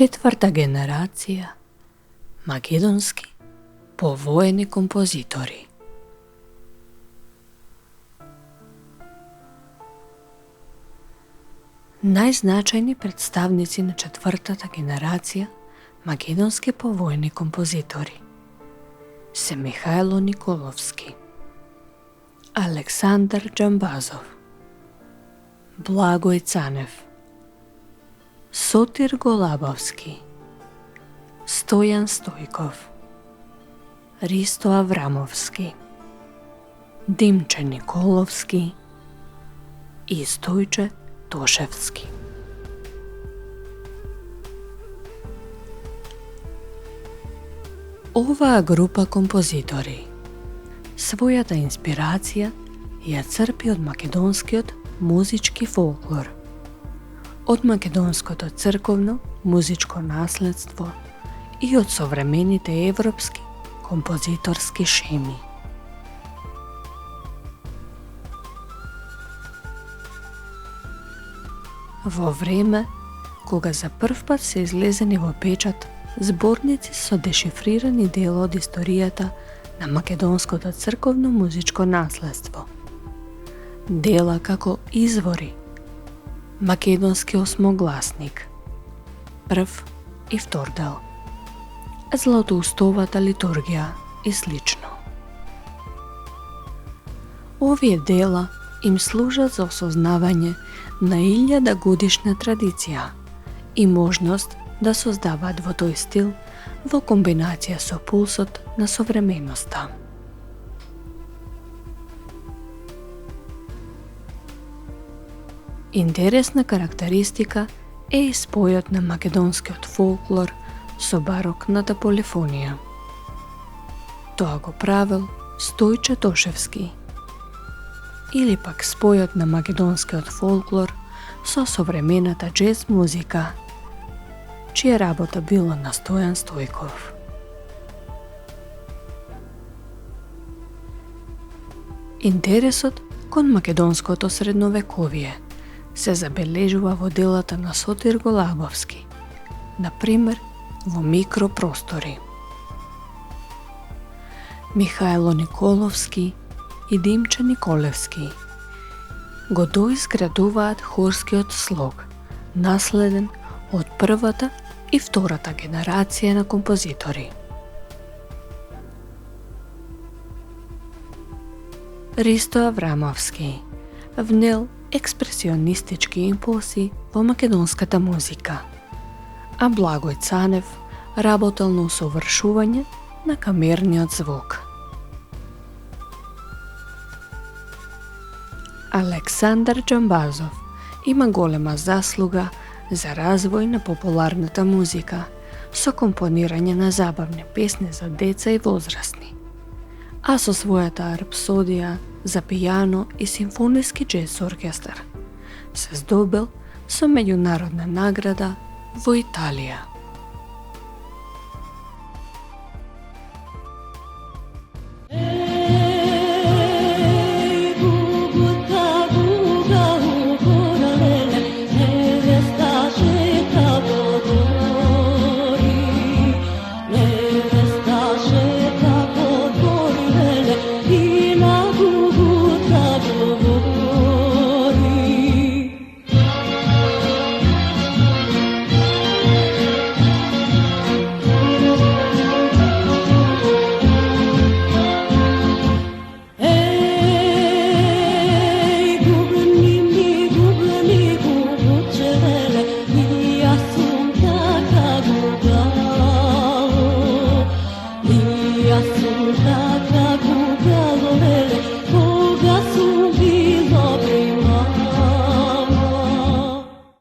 Четврта генерација македонски повоени композитори. Најзначајни представници на четвртата генерација македонски повоени композитори се Михајло Николовски, Александар Џамбазов, Благој Цанев, Сотир Голабовски, Стојан Стојков, Ристо Аврамовски, Димче Николовски и Стојче Тошевски. Оваа група композитори својата инспирација ја црпи од македонскиот музички фолклор, од македонското црковно музичко наследство и од современите европски композиторски шеми. Во време кога за прв пат се излезени во печат зборници со дешифрирани дела од историјата на македонското црковно музичко наследство, дела како извори, македонски осмогласник, прв и втор дел, Златоустовата литургија и слично. Овие дела им служат за осознавање на 1000 годишна традиција и можност да создаваат во тој стил во комбинација со пулсот на современоста. Интересна карактеристика е и спојот на македонскиот фолклор со барокната полифонија. Тоа го правил Стојче Тошевски, или пак спојот на македонскиот фолклор со современата џез музика, чија работа била на Стојан Стојков. Интересот кон македонското средновековие се забележува во делата на Сотир Голабовски, например во микропростори. Михајло Николовски и Димче Николевски го доизградуваат хорскиот слог, наследен од првата и втората генерација на композитори. Ристо Аврамовски внел експресионистички импулси во македонската музика, а Благој Цанев работел на усовршување на камерниот звук. Александар Џамбазов има голема заслуга за развој на популарната музика со компонирање на забавни песни за деца и возрастни, а со својата рапсодија за пијано и симфониски џез оркестар се здобил со меѓународна награда во Италија.